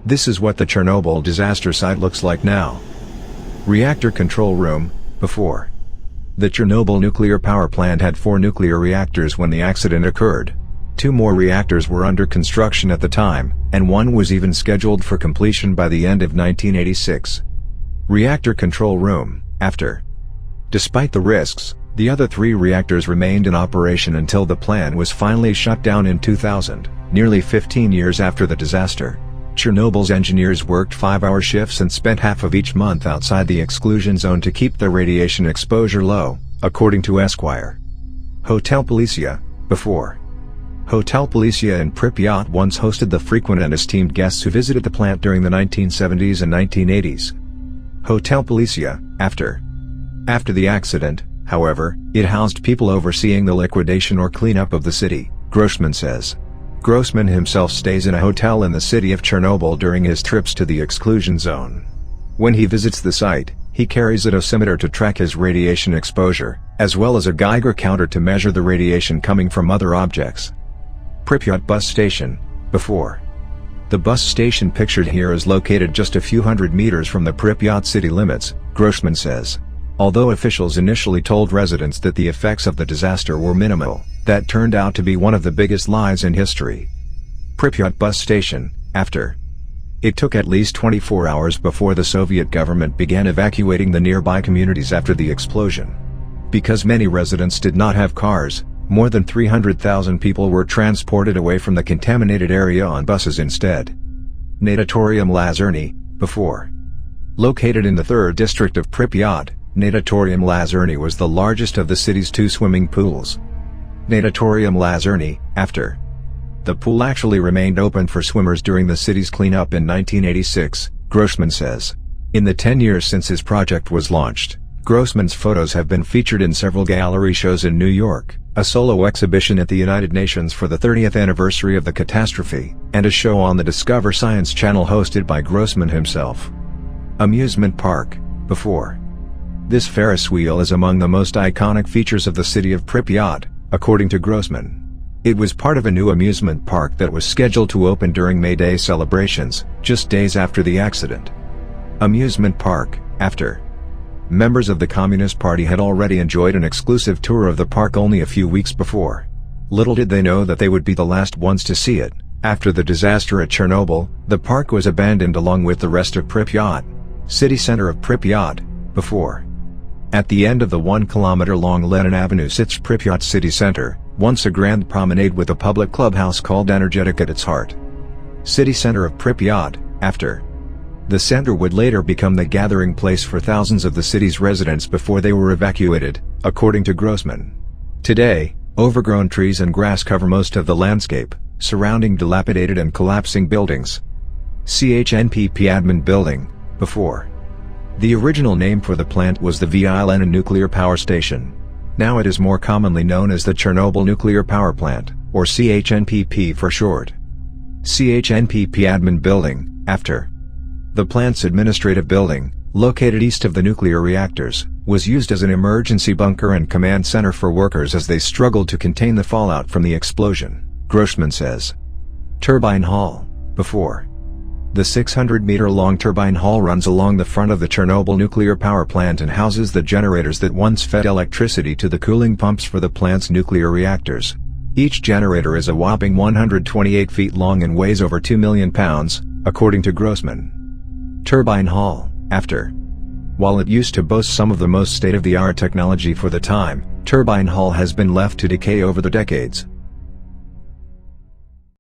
This is what the Chernobyl disaster site looks like now. Reactor control room, before. The Chernobyl nuclear power plant had 4 nuclear reactors when the accident occurred. 2 more reactors were under construction at the time, and 1 was even scheduled for completion by the end of 1986. Reactor control room, after. Despite the risks, the other 3 reactors remained in operation until the plant was finally shut down in 2000, nearly 15 years after the disaster. Chernobyl's engineers worked 5-hour shifts and spent half of each month outside the exclusion zone to keep the radiation exposure low, according to Esquire. Hotel Policia, before. Hotel Policia in Pripyat once hosted the frequent and esteemed guests who visited the plant during the 1970s and 1980s. Hotel Policia, after. After the accident, however, it housed people overseeing the liquidation or cleanup of the city, Grossman says. Grossman himself stays in a hotel in the city of Chernobyl during his trips to the exclusion zone. When he visits the site, he carries a dosimeter to track his radiation exposure, as well as a Geiger counter to measure the radiation coming from other objects. Pripyat bus station, before. The bus station pictured here is located just a few hundred meters from the Pripyat city limits, Grossman says. Although officials initially told residents that the effects of the disaster were minimal, that turned out to be one of the biggest lies in history. Pripyat bus station, after. It took at least 24 hours before the Soviet government began evacuating the nearby communities after the explosion. Because many residents did not have cars, more than 300,000 people were transported away from the contaminated area on buses instead. Natatorium Lazerny, before. Located in the 3rd district of Pripyat, Natatorium Lazerny was the largest of the city's 2 swimming pools. Natatorium Lazerny, after. The pool actually remained open for swimmers during the city's cleanup in 1986, Grossman says. In the 10 years since his project was launched, Grossman's photos have been featured in several gallery shows in New York, a solo exhibition at the United Nations for the 30th anniversary of the catastrophe, and a show on the Discover Science channel hosted by Grossman himself. Amusement park, before. This Ferris wheel is among the most iconic features of the city of Pripyat, according to Grossman. It was part of a new amusement park that was scheduled to open during May Day celebrations, just days after the accident. Amusement park, after. Members of the Communist Party had already enjoyed an exclusive tour of the park only a few weeks before. Little did they know that they would be the last ones to see it. After the disaster at Chernobyl, the park was abandoned along with the rest of Pripyat. City center of Pripyat, before. At the end of the 1-kilometer-long Lenin Avenue sits Pripyat city center, once a grand promenade with a public clubhouse called Energetic at its heart. City center of Pripyat, after. The center would later become the gathering place for thousands of the city's residents before they were evacuated, according to Grossman. Today, overgrown trees and grass cover most of the landscape, surrounding dilapidated and collapsing buildings. CHNPP admin building, before. The original name for the plant was the Vyalina Nuclear Power Station. Now it is more commonly known as the Chernobyl Nuclear Power Plant, or CHNPP for short. CHNPP admin building, after. The plant's administrative building, located east of the nuclear reactors, was used as an emergency bunker and command center for workers as they struggled to contain the fallout from the explosion, Grossman says. Turbine hall, before. The 600-meter-long turbine hall runs along the front of the Chernobyl nuclear power plant and houses the generators that once fed electricity to the cooling pumps for the plant's nuclear reactors. Each generator is a whopping 128 feet long and weighs over 2 million pounds, according to Grossman. Turbine hall, after. While it used to boast some of the most state-of-the-art technology for the time, Turbine Hall has been left to decay over the decades.